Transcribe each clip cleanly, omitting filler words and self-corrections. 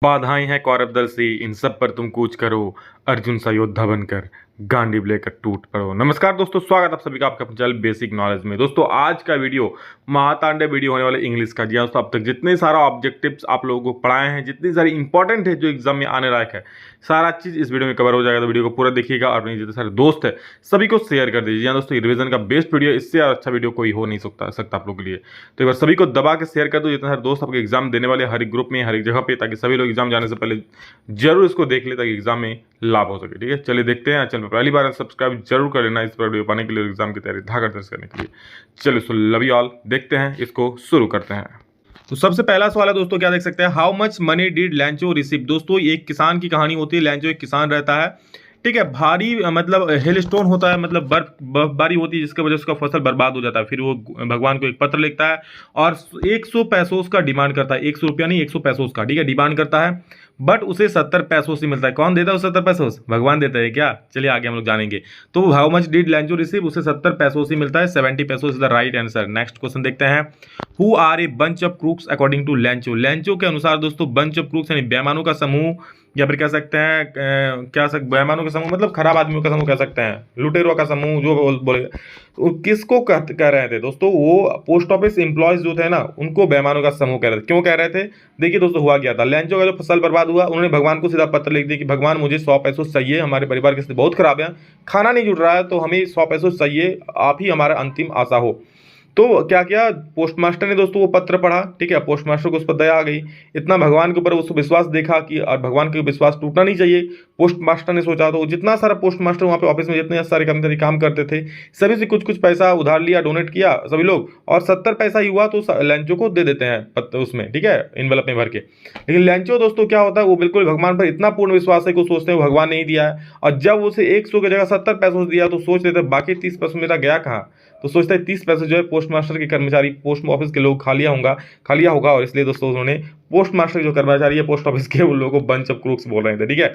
बाधाएं हैं कौरव दल से, इन सब पर तुम कूच करो, अर्जुन सा योद्धा बनकर गांडीव लेकर टूट पड़ो। नमस्कार दोस्तों, स्वागत आप सभी का आपका चैनल बेसिक नॉलेज में। दोस्तों आज का वीडियो महातांडे वीडियो होने वाले इंग्लिश का। जी हाँ दोस्तों, अब तक जितने सारा ऑब्जेक्टिव्स आप लोगों को पढ़ाए हैं, जितनी सारी इंपॉर्टेंट है जो एग्जाम में आने लायक है, सारा चीज इस वीडियो में कवर हो जाएगा। तो वीडियो को पूरा देखिएगा और अपने जितने सारे दोस्त है सभी को शेयर कर दीजिए। दोस्तों रिवीजन का बेस्ट वीडियो, इससे अच्छा वीडियो कोई हो नहीं सकता आप लोग के लिए। तो एक बार सभी को दबा के शेयर कर दो, जितने सारे दोस्त आपके एग्जाम देने वाले हर एक ग्रुप में, हर एक जगह पे, ताकि सभी लोग एग्जाम जाने से पहले जरूर इसको देख ले, ताकि एग्जाम में लाभ हो सके। ठीक है, चलिए देखते हैं। चैनल पर पहली बार सब्सक्राइब जरूर कर लेना इस पर वीडियो पाने के लिए, एग्जाम की तैयारी धाकर दर्ज करने के लिए। चलिए सो लव यू ऑल, देखते हैं, इसको शुरू करते हैं। तो सबसे पहला सवाल है दोस्तों, क्या देख सकते हैं, how much money did Lencho receive. दोस्तों एक किसान की कहानी होती है। लैंचो एक किसान रहता है, ठीक है। भारी मतलब हेल स्टोन होता है, मतलब बर्फबारी होती है, जिसकी वजह से उसका फसल बर्बाद हो जाता है। फिर वो भगवान को एक पत्र लिखता है और 100 पैसों का डिमांड करता है। 100 रुपया नहीं, 100 पैसों का, ठीक है, डिमांड करता है। बट उसे 70 पैसों से मिलता है। कौन देता है उसे 70 पैसों? भगवान देता है क्या? चलिए आगे हम लोग जानेंगे। तो how much did Lencho receive, उसे 70 पैसों से मिलता है। 70 पैसों is the right answer. Next question देखते हैं, who are a bunch of crooks according to Lencho. Lencho के अनुसार दोस्तों बंच ऑफ क्रूक्स यानी बेईमानों का समूह, या फिर कह सकते हैं बेईमानों का समूह मतलब खराब आदमियों का समूह कह सकते हैं, लुटेरों का समूह जो बोले। तो किसको कह रहे थे दोस्तों? वो पोस्ट ऑफिस एम्प्लॉयज जो थे ना, उनको बेईमानों का समूह कह रहे थे। क्यों कह रहे थे? देखिए दोस्तों, हुआ क्या था, लैंचो का जो फसल बर्बाद हुआ, उन्होंने भगवान को सीधा पत्र लिख दिया कि भगवान मुझे 100 पैसों चाहिए, हमारे परिवार की स्थिति बहुत खराब है, खाना नहीं जुड़ रहा है, तो हमें 100 पैसों चाहिए, आप ही हमारा अंतिम आशा हो। तो क्या किया पोस्ट मास्टर ने दोस्तों, वो पत्र पढ़ा, ठीक है। पोस्ट मास्टर को उस पर दया आ गई, इतना भगवान के ऊपर उसको विश्वास देखा कि और भगवान के विश्वास टूटना नहीं चाहिए। पोस्ट मास्टर ने सोचा, तो जितना सारा पोस्ट मास्टर वहाँ पे ऑफिस में जितने सारे कर्मचारी काम करते थे, सभी से कुछ कुछ पैसा उधार लिया, डोनेट किया सभी लोग, और 70 पैसा ही हुआ तो लैंचो को दे देते हैं उसमें, ठीक है, इनवेलप में भर के। लेकिन लैंचो दोस्तों क्या होता है, वो बिल्कुल भगवान पर इतना पूर्ण विश्वास है कि वो सोचते हैं भगवान नहीं दिया है, और जब उसे 100 की जगह 70 पैसों से दिया तो सोच लेते बाकी 30 पैसों मेरा गया कहाँ। तो सोचता है 30 पैसे जो है पोस्ट मास्टर के कर्मचारी, पोस्ट ऑफिस के लोग खा लिया होगा, और इसलिए दोस्तों उन्होंने पोस्ट मास्टर जो कर्मचारी है पोस्ट ऑफिस के, उन लोगों को बंच ऑफ क्रूक्स बोल रहे थे, ठीक है।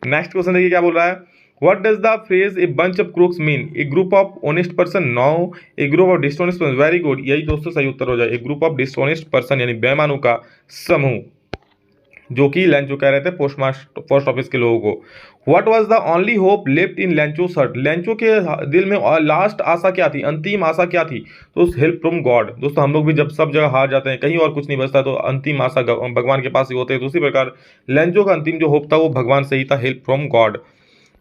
नेक्स्ट क्वेश्चन देखिए क्या बोल रहा है, what does the phrase a bunch of crooks mean? A group of honest person. No, a group of dishonest person. Very good, यही दोस्तों सही उत्तर हो जाए। A group of dishonest person यानी बेईमानों का समूह, जो कि लैंचो कह रहे थे पोस्ट ऑफिस के लोगों को। What was the only hope left in Lencho's heart. Lencho के दिल में लास्ट आशा क्या थी, अंतिम आशा क्या थी? तो हेल्प फ्रॉम गॉड। दोस्तों हम लोग भी जब सब जगह हार जाते हैं, कहीं और कुछ नहीं बचता, तो अंतिम आशा भगवान के पास ही होते हैं। तो उसी प्रकार लैंचो का अंतिम जो होप था वो भगवान से ही था, हेल्प फ्रॉम गॉड।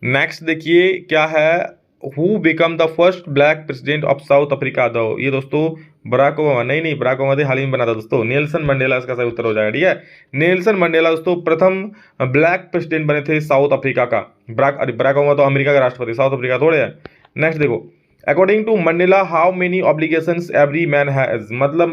नेक्स्ट देखिए क्या है, who become the first black president of South Africa. दो, ये दोस्तों बराक ओबामा नहीं, बराक ओबामा हाल ही में बना था दोस्तों, नेल्सन मंडेला इसका सही उत्तर हो जाएगा, ठीक है। नेल्सन मंडेला दोस्तों प्रथम ब्लैक प्रेसिडेंट बने थे साउथ अफ्रीका का। बराक ओबामा तो अमेरिका का राष्ट्रपति, साउथ अफ्रीका थोड़े है। नेक्स्ट देखो, according to Mandela how many obligations every man has. मतलब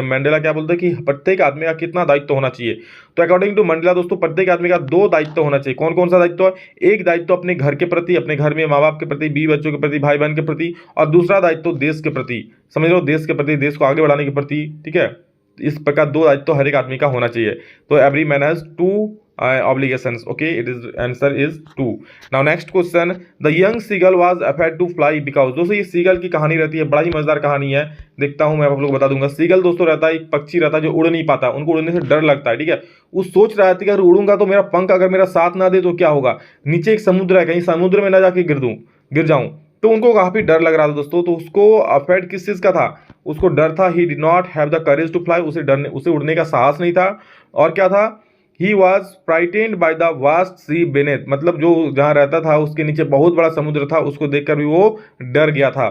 मंडेला क्या बोलते हैं कि प्रत्येक आदमी का कितना दायित्व होना चाहिए। तो अकॉर्डिंग टू मंडेला दोस्तों प्रत्येक आदमी का 2 दायित्व होना चाहिए। कौन कौन सा दायित्व है? एक दायित्व अपने घर के प्रति, अपने घर में माँ बाप के प्रति, बीवी बच्चों के प्रति, भाई बहन के प्रति, और दूसरा दायित्व देश के प्रति, समझ लो देश के प्रति, देश को आगे बढ़ाने के प्रति, ठीक है। इस प्रकार 2 दायित्व हर एक आदमी का होना चाहिए। तो every man has 2 obligations. Okay, it is answer is 2. Now next question, the young seagull was afraid to fly because। दोस्तों ये सीगल की कहानी रहती है, बड़ा ही मजेदार कहानी है, देखता हूं मैं आप लोग बता दूंगा। सीगल दोस्तों रहता है, एक पक्षी रहता है जो उड़ नहीं पाता, उनको उड़ने से डर लगता है, ठीक है। वो सोच रहा है कि अगर उड़ूंगा तो मेरा पंख अगर मेरा साथ ना दे तो क्या होगा, नीचे एक समुद्र है, कहीं समुद्र में ना जाके गिर जाऊं, तो उनको काफी डर लग रहा था दोस्तों। तो उसको अफेड किस चीज का था? उसको डर था, he did not have the courage to fly, उसे उड़ने का साहस नहीं था। और क्या था? He was frightened by the vast sea beneath, मतलब जो जहां रहता था उसके नीचे बहुत बड़ा समुद्र था, उसको देखकर भी वो डर गया था,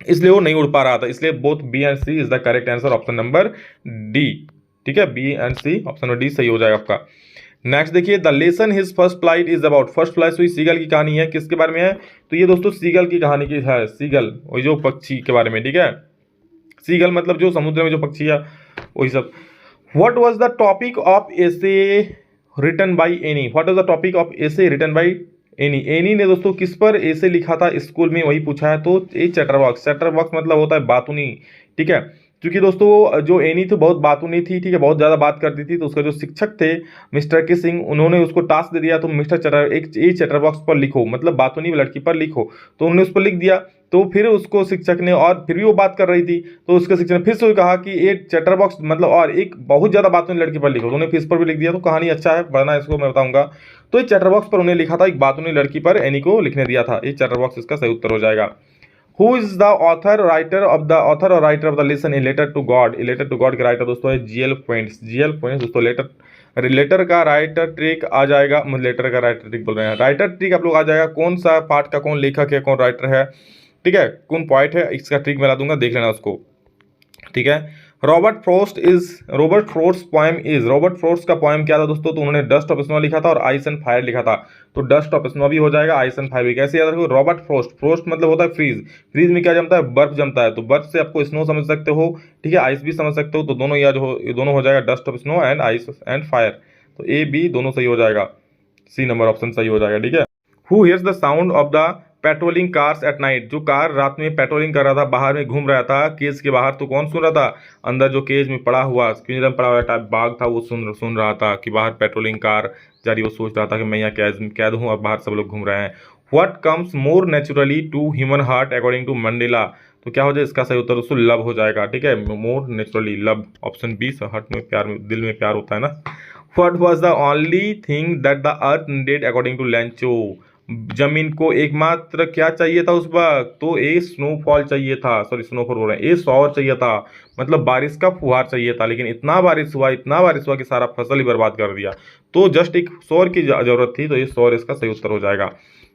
इसलिए वो नहीं उड़ पा रहा था। इसलिए both B and C is the correct answer, option number D, ठीक है। B and C, option number D सही हो जाएगा आपका। नेक्स्ट देखिए, the lesson his first flight is about. First flight हुई सीगल की कहानी है, किसके बारे में है? तो ये दोस्तों सीगल की कहानी की है, सीगल वही जो पक्षी के बारे में, ठीक है। सीगल मतलब जो समुद्र में जो पक्षी है वही सब। What was the topic of essay written by Annie? What was the topic of essay written by Annie? Annie ने दोस्तों किस पर essay लिखा था, स्कूल में वही पूछा है। तो ये चैटरबॉक्स, चैटरबॉक्स मतलब होता है बातूनी, ठीक है। क्योंकि दोस्तों जो एनी थी बहुत बातूनी थी, ठीक है, बहुत ज़्यादा बात करती थी। तो उसका जो शिक्षक थे मिस्टर के सिंह, उन्होंने उसको टास्क दे दिया, तो मिस्टर चटर एक चैटरबॉक्स पर लिखो, मतलब बातूनी लड़की पर लिखो। तो उन्होंने उस पर लिख दिया। तो फिर उसको शिक्षक ने, और फिर भी वो बात कर रही थी, तो उसके शिक्षक ने फिर से कहा कि एक चैटर बॉक्स मतलब, और एक बहुत ज़्यादा बातों ने लड़की पर लिखा, उन्होंने फेस पर भी लिख दिया। तो कहानी अच्छा है, पढ़ना इसको मैं बताऊंगा। तो ये चैटर बॉक्स पर उन्हें लिखा था, एक बात उन्हें लड़की पर एनी को लिखने दिया था। ये चैटर बॉक्स इसका सही उत्तर हो जाएगा। हु इज द ऑथर और writer of the lesson a letter to God. A letter to God के राइटर दोस्तों है जीएल पॉइंट्स। जीएल पॉइंट्स दोस्तों लेटर का राइटर ट्रिक आ जाएगा, लेटर का राइटर ट्रिक बोल रहे हैं, राइटर ट्रिक आप लोग आ जाएगा। कौन सा पार्ट का कौन लेखक है, कौन राइटर है, ठीक है, कौन पॉइंट है, इसका ट्रिक मैं ला दूंगा, देख लेना उसको, ठीक है। Robert frost poem is, Robert frost का पोएम क्या था दोस्तों, तो उन्होंने डस्ट ऑफ स्नो लिखा था और आइस एंड फायर लिखा था। तो डस्ट ऑफ स्नो भी हो जाएगा, आइस एंड फायर भी। कैसे याद रखो, रॉबर्ट फ्रोस्ट, फ्रोस्ट मतलब होता है फ्रीज, फ्रीज में क्या जमता है, बर्फ जमता है, तो बर्फ से आपको स्नो समझ सकते हो, ठीक है, आइस भी समझ सकते हो। तो दोनों याद हो, दोनों हो जाएगा, dust of snow and ice and fire. तो ए बी दोनों सही हो जाएगा, सी नंबर ऑप्शन सही हो जाएगा, ठीक है। Who hears the sound of the patrolling cars at night, जो कार रात में पेट्रोलिंग कर रहा था, बाहर में घूम रहा था केज के बाहर, तो कौन सुन रहा था, अंदर जो केज में पड़ा हुआ, पिंजरे में पड़ा हुआ टाइप बाघ था, वो सुन रहा था कि बाहर पेट्रोलिंग कार जा रही। वो सोच रहा था कि मैं यहाँ कैद हूँ और बाहर सब लोग घूम रहे हैं। What comes more naturally to human heart according to Mandela, तो क्या हो जाए इसका सही उत्तर दोस्तों लव हो जाएगा, ठीक है, more naturally love, option B. Heart में प्यार में, दिल में प्यार होता है ना। What was the only thing that the earth needed according to Lencho, जमीन को एकमात्र क्या चाहिए था उस वक्त, तो ए स्नोफॉल चाहिए था, सॉरी स्नोफॉल बोल रहे हैं, ए शॉवर चाहिए था, मतलब बारिश का फुहार चाहिए था। लेकिन इतना बारिश हुआ कि सारा फसल ही बर्बाद कर दिया। तो जस्ट एक शॉवर की जरूरत थी, तो ये शॉवर इसका सही उत्तर हो जाएगा।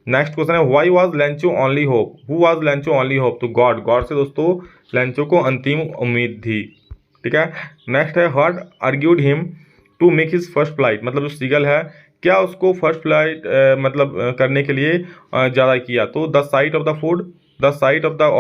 नेक्स्ट क्वेश्चन है, why was लैंचो only hope, who was लैंचो only hope, तो गॉड, गॉड से दोस्तों लैंचो को अंतिम उम्मीद थी, ठीक है। नेक्स्ट है, what argued him to make his first flight, मतलब जो सीगल है, क्या उसको फर्स्ट फ्लाइट करने के लिए ज़्यादा किया, तो the sight of the food, the sight of the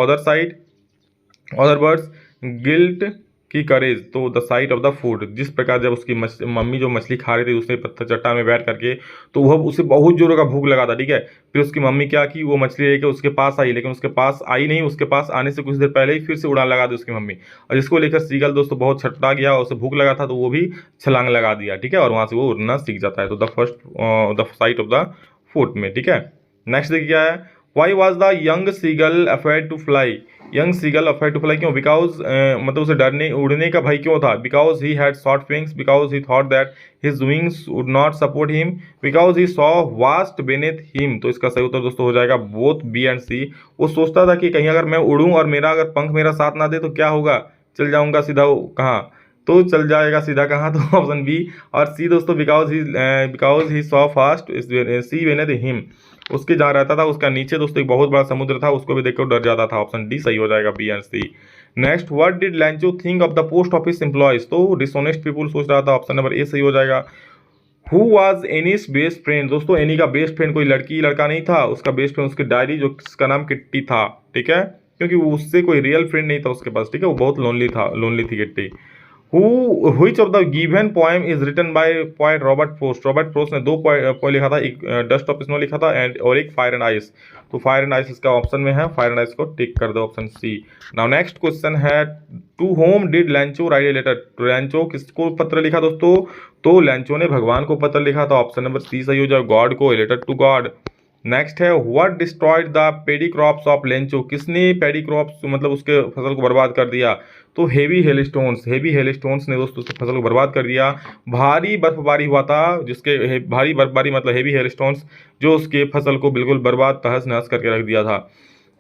other birds, guilt की करेज, तो the sight of the food. जिस प्रकार जब उसकी मम्मी जो मछली खा रही थी, उसने पत्थर चट्टान में बैठ करके, तो वह उसे बहुत जोरों का भूख लगा था, ठीक है। फिर उसकी मम्मी क्या की, वो मछली लेके उसके पास आई, लेकिन उसके पास आई नहीं, उसके पास आने से कुछ देर पहले ही फिर से उड़ान लगा दी उसकी मम्मी। और जिसको लेकर सीगल दोस्तों बहुत छटपटा गया, उसे भूख लगा था, तो वो भी छलांग लगा दिया, ठीक है, और वहाँ से वो उड़ना सीख जाता है। तो the sight of the food में, ठीक है। नेक्स्ट देखिए क्या है, why was the young seagull afraid to fly, young seagull afraid to fly क्यों, बिकॉज मतलब उसे डरने उड़ने का भय क्यों था, because he had short wings, because he thought that his wings would not support him, because he saw vast beneath him. तो इसका सही उत्तर दोस्तों हो जाएगा बोथ बी एंड सी। वो सोचता था कि कहीं अगर मैं उड़ूं और मेरा अगर पंख मेरा साथ ना दे तो क्या होगा, चल जाऊंगा सीधा कहाँ, तो चल जाएगा सीधा कहाँ, तो ऑप्शन बी। और सी दोस्तों because he saw fast sea beneath him, उसके जहाँ रहता था उसका नीचे दोस्तों एक बहुत बड़ा समुद्र था, उसको भी देखकर डर जाता था। ऑप्शन डी सही हो जाएगा, B and C. Next, what did Lencho think of the post office employees, तो डिसऑनेस्ट पीपुल सोच रहा था, ऑप्शन नंबर ए सही हो जाएगा। Who was Anne's best friend, दोस्तों एनी का बेस्ट फ्रेंड कोई लड़की लड़का नहीं था, उसका बेस्ट फ्रेंड उसकी डायरी, जो जिसका नाम किट्टी था, ठीक है, क्योंकि वो उससे कोई रियल फ्रेंड नहीं था उसके पास, ठीक है, वो बहुत लोनली थी kitty. Which of the given poem is written by poet Robert Frost, Robert frost ने दो पोएम लिखा था, एक डस्ट ऑफ स्नो लिखा था और एक फायर एंड आइस। तो फायर एंड आइस इसका ऑप्शन में है, फायर एंड आइस को टिक कर दो, option C. Now next question है, to whom did Lencho write a letter, तो लैंचो किसको पत्र लिखा दोस्तों, तो लैंचो ने भगवान को पत्र लिखा था, ऑप्शन नंबर सी सही हो जाए, गॉड को, a letter to God. Next है, what destroyed the paddy crops of Lencho, किसने पेडी क्रॉप्स मतलब उसके फसल को बर्बाद कर दिया, तो हेवी हेलस्टोन्स ने दोस्तों उसकी फसल को बर्बाद कर दिया। भारी बर्फबारी हुआ था, जिसके भारी बर्फबारी मतलब हेवी हेलस्टोन्स, जो उसके फसल को बिल्कुल बर्बाद तहस नहस करके रख दिया था।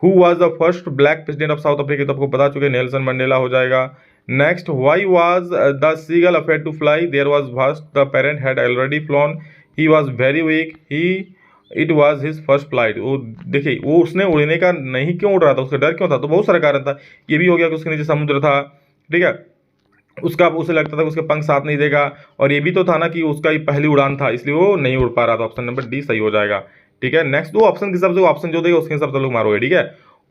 Who was the first black president of South Africa, तो आपको बता चुके नेल्सन मंडेला हो जाएगा। Next, why was the seagull afraid to fly, there was first the parent had already flown, he was very weak, it was his first flight. वो देखिए, वो उसने उड़ने का नहीं क्यों उड़ रहा था, उसका डर क्यों था, तो बहुत सारा कारण था। ये भी हो गया कि उसके नीचे समुद्र था, ठीक है, उसका उसे लगता था कि उसके पंख साथ नहीं देगा, और ये भी तो था ना कि उसका ये पहली उड़ान था, इसलिए वो नहीं उड़ पा रहा था। ऑप्शन नंबर डी सही हो जाएगा, ठीक है। नेक्स्ट दो ऑप्शन के हिसाब से ऑप्शन जो देगा उसके हिसाब से लोग मारोगे, ठीक है।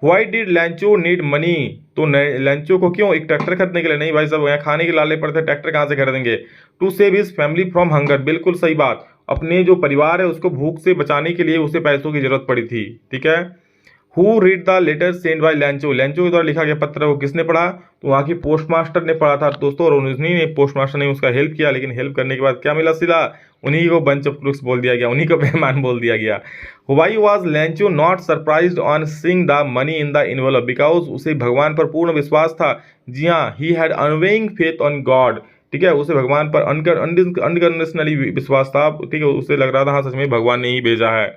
व्हाई डिड लैंचो नीड मनी, तो लैंचो को क्यों एक ट्रैक्टर खरीदने के लिए, नहीं भाई साहब यहाँ खाने के लाले पड़ते, ट्रैक्टर कहाँ से खरीदेंगे। To save his family from hunger, बिल्कुल सही बात, अपने जो परिवार है उसको भूख से बचाने के लिए उसे पैसों की जरूरत पड़ी थी, ठीक है। Who read the letter send by Lencho, Lencho के द्वारा लिखा गया पत्र वो किसने पढ़ा, तो वहाँ की पोस्टमास्टर ने पढ़ा था दोस्तों, और उन्हीं ने पोस्टमास्टर ने उसका हेल्प किया, लेकिन हेल्प करने के बाद क्या मिला सिला, उन्हीं को बंच ऑफ क्रूक्स बोल दिया गया, उन्हीं को बेईमान बोल दिया गया। Why was Lencho not surprised on seeing the money in the envelope, because उसे भगवान पर पूर्ण विश्वास था। जी हाँ, he had unwavering faith on God, ठीक है, उसे भगवान पर अनकंडीशनली विश्वास था, ठीक है, उसे लग रहा था हाँ सच में भगवान ने ही भेजा है,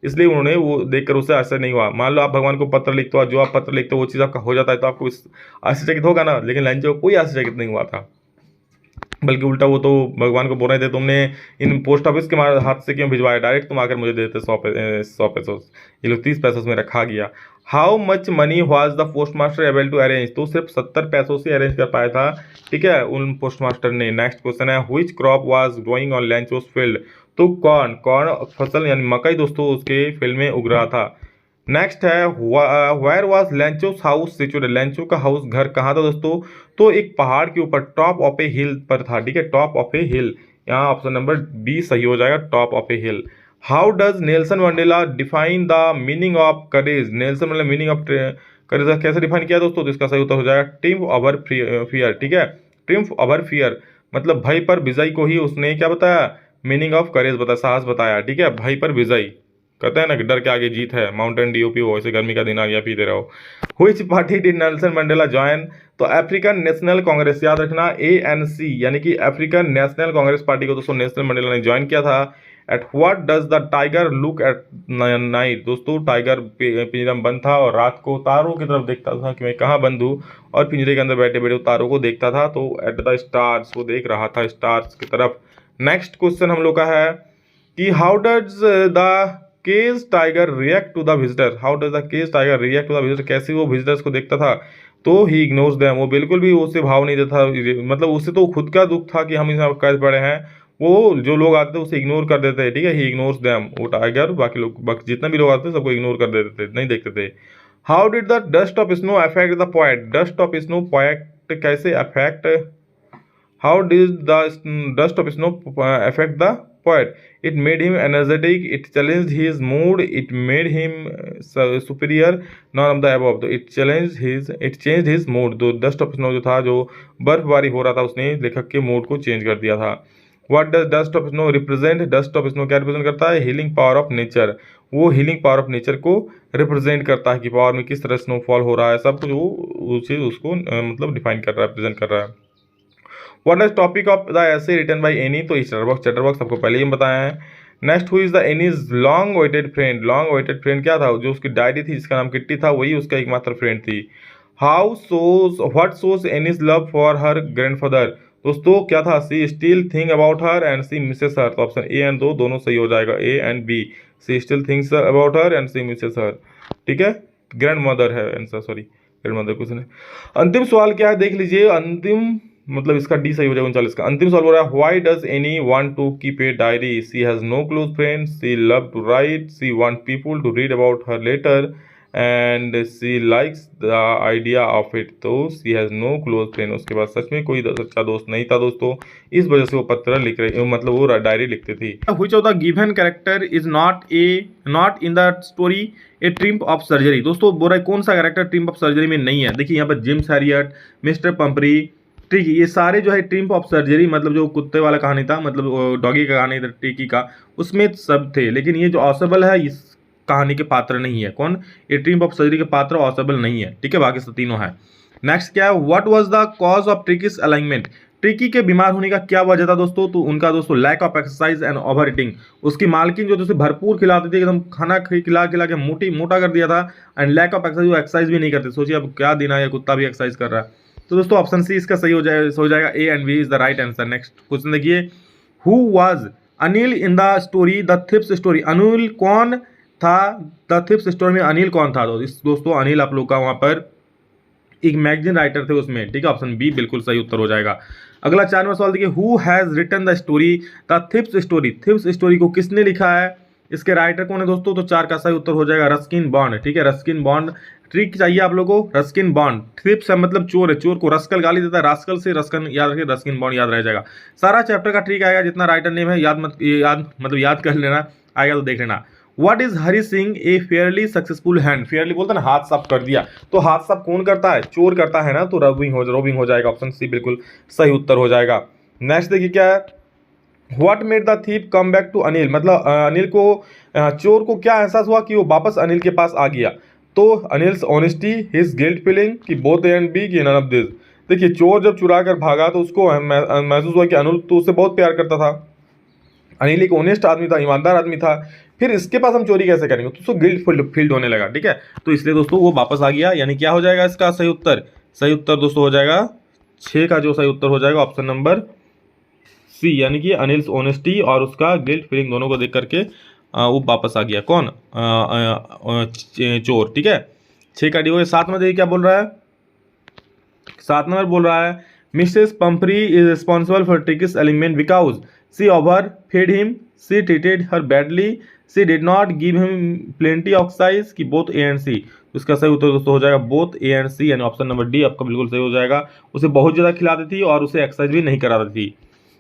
इसलिए उन्होंने वो देखकर उससे आश्चर्य नहीं हुआ। मान लो आप भगवान को पत्र लिखते हो, जो आप पत्र लिखते हो वो चीज़ आपका हो जाता है, तो आपको आश्चर्यचकित होगा ना, लेकिन लैंचो को कोई आश्चर्यचकित नहीं हुआ था, बल्कि उल्टा वो तो भगवान को बोल रहे थे तुमने इन पोस्ट ऑफिस के हाथ से क्यों भिजवाया, डायरेक्ट तुम आकर मुझे देते 100 पैसों, ये लोग 30 पैसों में रखा गया। How much money was the post master able to arrange, तो सिर्फ 70 पैसों से अरेंज कर पाया था, ठीक है, उन पोस्ट मास्टर ने। नेक्स्ट क्वेश्चन है which crop was growing on Lencho's field, तो कौन कौन फसल यानी मकई दोस्तों उसके फील्ड में उग रहा था। नेक्स्ट है where was Lencho's house situated, Lencho का हाउस घर कहाँ था दोस्तों, तो एक पहाड़ के ऊपर टॉप ऑफ ए हिल पर था, ठीक है, टॉप ऑफ ए हिल, यहाँ ऑप्शन नंबर बी सही हो जाएगा, top of A hill. How does Nelson Mandela define the meaning of courage, Nelson Mandela meaning of courage कैसे डिफाइन किया दोस्तों, तो इसका सही उत्तर हो जाएगा ट्रिम्फ ओवर फियर, ठीक है, ट्रिम्फ ओवर फियर, मतलब भय पर विजय को ही उसने क्या बताया, मीनिंग ऑफ करेज बताया, साहस बताया, ठीक है, भय पर विजय, कहते हैं ना कि डर के आगे जीत है, माउंटेन ड्यू पियो, ऐसे गर्मी का दिन आ गया पीते रहो। Which party did Nelson Mandela join, तो अफ्रीकन नेशनल कांग्रेस, याद रखना ANC, यानी कि अफ्रीकन नेशनल कांग्रेस पार्टी को दोस्तों नेल्सन मंडेला ने ज्वाइन किया था। At what does the tiger look at night, दोस्तों टाइगर पिंजरे में बंद था और रात को तारों की तरफ देखता था कि मैं कहाँ बंद हूँ, और पिंजरे के अंदर बैठे बैठे तारों को देखता था, तो एट द स्टार्स, वो देख रहा था स्टार्स की तरफ। नेक्स्ट क्वेश्चन हम लोग का है कि how does the cage tiger react to the visitor, how does the cage tiger react to the visitor, कैसे वो विजिटर्स को देखता था, तो ही इग्नोर्स देम, वो बिल्कुल भी उसे भाव नहीं देता, मतलब उसे तो खुद का दुख था कि हम इसमें कैद पड़े हैं, वो जो लोग आते थे उसे इग्नोर कर देते हैं, ठीक है, ही इग्नोर्स देम, वो टाइगर बाकी लोग जितने भी लोग आते थे सबको इग्नोर कर देते थे, नहीं देखते थे। How did the dust of snow affect the poet, dust of snow poet कैसे affect, how did the dust of snow affect the poet, it made him energetic, it challenged his mood, it made him superior, none of the above, तो it changed his mood, तो dust of snow जो था, जो बर्फबारी हो रहा था, उसने लेखक के मूड को चेंज कर दिया था। What does dust of snow represent, dust of snow क्या रिप्रेजेंट करता है, हीलिंग पावर ऑफ नेचर, वो हीलिंग पावर ऑफ नेचर को रिप्रेजेंट करता है कि पावर में किस तरह स्नोफॉल हो रहा है, सब कुछ वो चीज़ उसको मतलब डिफाइन कर रहा है, रिप्रेजेंट कर रहा है। What is topic of the essay written by Anne, तो चैटरबॉक्स सबको पहले ही बताया है। Next who is the Anne's long waited friend, long waited friend क्या था, जो उसकी डायरी थी जिसका नाम किट्टी था, वही उसका एकमात्र फ्रेंड थी। How shows what shows Annie's love for her grandfather, दोस्तों क्या था, she still think about her and she misses her, तो ऑप्शन ए एंड दो दोनों सही हो जाएगा, A and B, she still thinks about her and she misses her, ठीक है, ग्रैंड मदर है आंसर, सॉरी ग्रैंड मदर कुछ नहीं। अंतिम सवाल क्या है देख लीजिए, अंतिम मतलब इसका डी सही हो जाएगा 39 का। अंतिम सवाल बोल रहा है why does Anne want to keep a diary, she has no close friends, she love to write, she want people to read about her letter and she likes the idea of it, तो she has no close friend, उसके बाद सच में कोई सच्चा दोस्त नहीं था दोस्तों, इस वजह से वो पत्र लिख रहे, मतलब वो डायरी लिखते थी। Which of the given character is not in the story A triumph of surgery, दोस्तों बोल रहा है कौन सा कैरेक्टर ट्रिम्प ऑफ सर्जरी में नहीं है। देखिए यहाँ पर जेम्स हैरियट, मिस्टर पंपरी, ठीक है, ये सारे जो है ट्रिम्प ऑफ सर्जरी मतलब जो कुत्ते वाला कहानी था, मतलब डॉगी का कहानी था टिकी का, उसमें सब थे, लेकिन ये जो ऑसबल है इस कहानी के पात्र नहीं है। कौन, ये ट्रिम्प ऑफ सर्जरी के पात्र ऑसबल नहीं है, ठीक है, बाकी सब तीनों है। नेक्स्ट क्या है, what was the cause of ट्रिकीज alignment, tricky के बीमार होने का क्या वजह था दोस्तों, तो उनका दोस्तों lack of exercise and over eating, उसकी मालकिन जो दोस्तों भरपूर खिलाती थी, एकदम खाना खिला खिला के मोटा कर दिया था, एंड लैक ऑफ एक्सरसाइज, वो एक्सरसाइज भी नहीं करते, सोचिए अब क्या दिन है, कुत्ता भी एक्सरसाइज कर रहा है, तो दोस्तों ऑप्शन सी इसका सही हो जाएगा, A and B is the right answer. Next question देखिए, who was Anil in the story the thief's story, Anil कौन था द थिप्स स्टोरी में, अनिल कौन था, तो इस दोस्तों अनिल आप लोग का वहां पर एक मैगजीन राइटर थे उसमें, ठीक है, ऑप्शन बी बिल्कुल सही उत्तर हो जाएगा। अगला 4वां सवाल देखिए, who has written the story the thief's story, thief's story को किसने लिखा है, इसके राइटर कौन है दोस्तों, तो 4 का सही उत्तर हो जाएगा रस्किन बॉन्ड, ठीक है, रस्किन बॉन्ड। ट्रिक चाहिए आप लोगों को, रस्किन बॉन्ड, थिप्स है मतलब चोर है, चोर को रस्कल गाली देता है, रास्कल से रस्कन याद रखिए, रस्किन बॉन्ड याद रह जाएगा। सारा चैप्टर का ट्रिक आएगा, जितना राइटर नेम है याद कर लेना, आएगा तो देख लेना। What is Hari Singh A Fairlie successful hand, Fairlie बोलते हैं ना हाथ साफ कर दिया, तो हाथ साफ कौन करता है, चोर करता है ना, तो रोबिंग हो जाएगा, ऑप्शन सी बिल्कुल सही उत्तर हो जाएगा। नेक्स्ट देखिए क्या है, what made the thief come back to Anil, मतलब अनिल को चोर को क्या एहसास हुआ कि वो वापस अनिल के पास आ गया, तो Anil's honesty, his guilt feeling, कि बोथ ए एंड बी, कि नन ऑफ दिस। देखिए चोर जब चुरा कर भागा तो उसको महसूस हुआ कि अनिल तो उससे बहुत प्यार करता था, अनिल एक ऑनेस्ट आदमी था, ईमानदार आदमी था, फिर इसके पास हम चोरी कैसे करेंगे, तो उसको गिल्ट फील्ड होने लगा, ठीक है, तो इसलिए दोस्तों वो वापस आ गया, यानी क्या हो जाएगा इसका सही उत्तर, सही उत्तर दोस्तों हो जाएगा 6 का जो सही उत्तर हो जाएगा ऑप्शन नंबर सी, यानी कि अनिल्स ऑनेस्टी और उसका गिल्ट फीलिंग दोनों को देख करके वो वापस आ गया, कौन चोर, ठीक है। 6 का डी हो गया। 7 में देखिए क्या बोल रहा है, 7 नंबर बोल रहा है Mrs Pumphrey is responsible for Tricki's ailment because she overfed him, she treated her badly, she did not give him plenty exercise, की बोथ ए एंड सी। इसका सही उत्तर दोस्तों हो जाएगा बोथ ए एंड सी, यानी ऑप्शन नंबर डी आपका बिल्कुल सही हो जाएगा। उसे बहुत ज़्यादा खिलाती थी और उसे एक्सरसाइज भी नहीं कराती थी।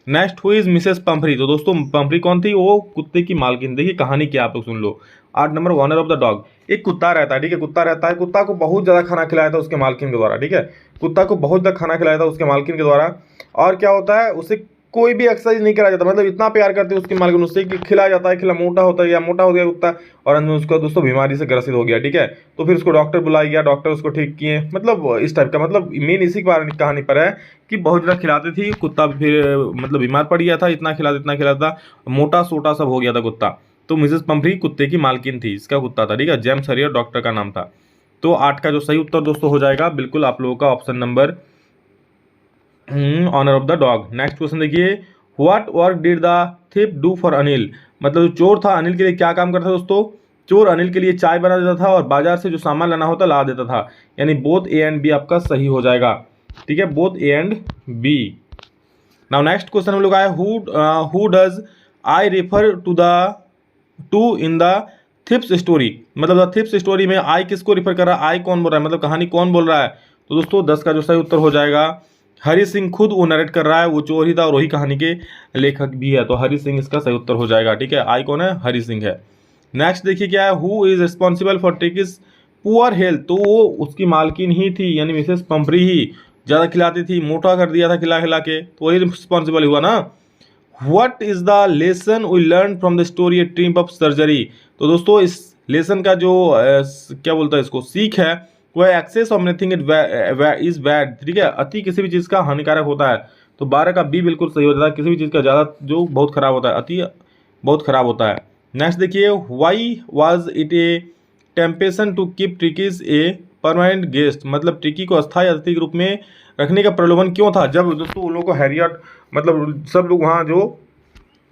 नेक्स्ट हु इज मिसेस पंपरी, तो दोस्तों पंपरी कौन थी, वो कुत्ते की मालकिन। देखिए कहानी क्या आप लोग सुन लो। 8 number owner of the dog, एक कुत्ता रहता है, ठीक है, कुत्ता रहता है, कुत्ता को बहुत ज़्यादा खाना खिलाया था उसके मालकिन के द्वारा, ठीक है, कुत्ता को बहुत ज़्यादा खाना खिलाया था उसके मालकिन के द्वारा, और क्या होता है उसे कोई भी एक्सरसाइज नहीं कराया जाता, मतलब इतना प्यार करते हैं उसके मालकिन उससे कि खिलाया जाता है, खिला मोटा होता है या मोटा हो गया कुत्ता, और अंत में उसको दोस्तों बीमारी से ग्रसित हो गया, ठीक है, तो फिर उसको डॉक्टर बुलाया गया, डॉक्टर उसको ठीक किए, मतलब इस टाइप का, मतलब मेन इसी कहानी पर है कि बहुत ज़्यादा खिलाते थी कुत्ता, फिर मतलब बीमार पड़ गया था, इतना खिलाता मोटा सोटा सब हो गया था कुत्ता, तो मिसेस पंपरी कुत्ते की मालकिन थी, इसका कुत्ता था, ठीक है, जेम्स हरियर डॉक्टर का नाम था। तो 8 का जो सही उत्तर दोस्तों हो जाएगा बिल्कुल आप लोगों का option number owner of the dog. Next question देखिए, what work did the thief do for Anil, मतलब जो चोर था अनिल के लिए क्या काम करता था दोस्तों, चोर अनिल के लिए चाय बना देता था और बाजार से जो सामान लाना होता ला देता था, यानी बोथ ए एंड बी आपका सही हो जाएगा, ठीक है, both A and B. Now next question हम लोग आए, who does I refer to in the thief's story, मतलब द थिप्स स्टोरी में आई किसको रिफर कर रहा है, आई कौन बोल रहा है, मतलब कहानी कौन बोल रहा है, तो दोस्तों 10 का जो सही उत्तर हो जाएगा हरी सिंह, खुद वो नरेट कर रहा है, वो चोर ही था और वही कहानी के लेखक भी है, तो हरी सिंह इसका सही उत्तर हो जाएगा, ठीक है, आई कौन है, हरी सिंह है। नेक्स्ट देखिए क्या है, who is responsible for Tricki's poor health, तो वो उसकी मालकिन ही थी, यानी मिसेस पंपरी ही ज़्यादा खिलाती थी, मोटा कर दिया था खिला खिला के, तो वही रिस्पॉन्सिबल हुआ ना। What is the lesson we learn from the story a trip of surgery, तो दोस्तों इस लेसन का जो क्या बोलता है इसको सीख है, वह excess of anything is bad, ठीक है, अति किसी भी चीज़ का हानिकारक होता है, तो 12 का बी बिल्कुल सही हो जाता है, किसी भी चीज़ का ज़्यादा जो बहुत खराब होता है, अति बहुत खराब होता है। नेक्स्ट देखिए, why was it a temptation to keep Tricki's a permanent guest, मतलब ट्रिकी को अस्थायी अतिथि के रूप में रखने का प्रलोभन क्यों था, जब दोस्तों उन लोगों को हैरियट, मतलब सब लोग वहाँ जो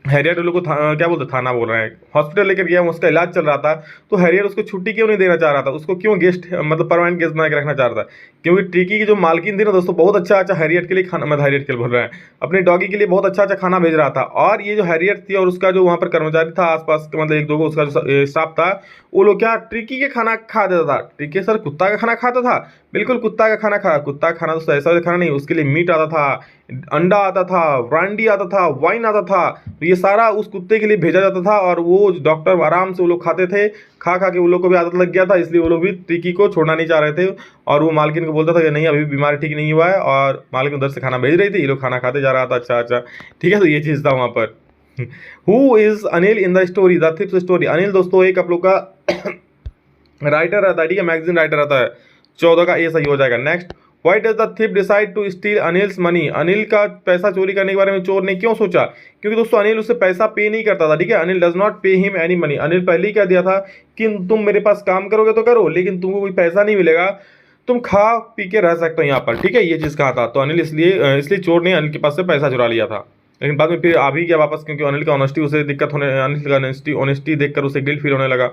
हैरियट उन लोग को क्या बोलते थाना बोल रहे हैं, हॉस्पिटल लेकर गया, उसका इलाज चल रहा था, तो हैरियट उसको छुट्टी क्यों नहीं देना चाह रहा था, उसको क्यों गेस्ट मतलब परमानेंट गेस्ट बना के रखना चाह रहा था, क्योंकि ट्रिकी की जो मालकिन थी ना दोस्तों बहुत अच्छा हैरियट के लिए खाना, मतलब हैरियट के लिए बोल रहे हैं, अपने डॉगी के लिए बहुत अच्छा खाना भेज रहा था, और ये जो हैरियट थी और उसका जो वहाँ पर कर्मचारी था आसपास मतलब एक दो को उसका जो स्टाफ था, वो लोग क्या ट्रिकी के खाना खा देता था, ट्रिकी सर कुत्ता का खाना खाता था, बिल्कुल कुत्ता का खाना खा, कुत्ता का खाना दोस्तों ऐसा खाना नहीं, उसके लिए मीट आता था, अंडा आता था, ब्रांडी आता था, वाइन आता था, तो ये सारा उस कुत्ते के लिए भेजा जाता था, और वो डॉक्टर आराम से वो लोग खाते थे, खा के वो लोग को भी आदत लग गया था, इसलिए वो लोग भी ट्रिकी को छोड़ना नहीं चाह रहे थे, और वो मालकिन को बोलता था कि नहीं अभी बीमारी ठीक नहीं हुआ है, और मालकिन उधर से खाना भेज रही थी, ये लोग खाना खाते जा रहा था, अच्छा, ठीक है, तो ये चीज़ था वहाँ पर। Who is Anil in the story, the thief's story, Anil दोस्तों एक आप लोग का राइटर रहता है, ठीक है, मैगजीन राइटर रहता है, 14 का ये सही हो जाएगा। Next, why does the thief decide to steal Anil's money, Anil का पैसा चोरी करने के बारे में चोर ने क्यों सोचा, क्योंकि दोस्तों अनिल उससे पैसा पे नहीं करता था, ठीक है, Anil does not pay him any money, Anil पहले ही कह दिया था कि तुम मेरे पास काम करोगे तो करो, लेकिन तुमको कोई पैसा नहीं मिलेगा, तुम खा पी के रह सकते हो यहाँ पर, ठीक है, ये चीज़ कहा था, तो अनिल इसलिए चोर ने अनिल के पास से पैसा चुरा लिया था, लेकिन बाद में फिर आ भी गया वापस, क्योंकि अनिल का ऑनेस्टी उसे दिक्कत होने, अनिल का ऑनेस्टी देखकर उसे गिल्ट फील होने लगा।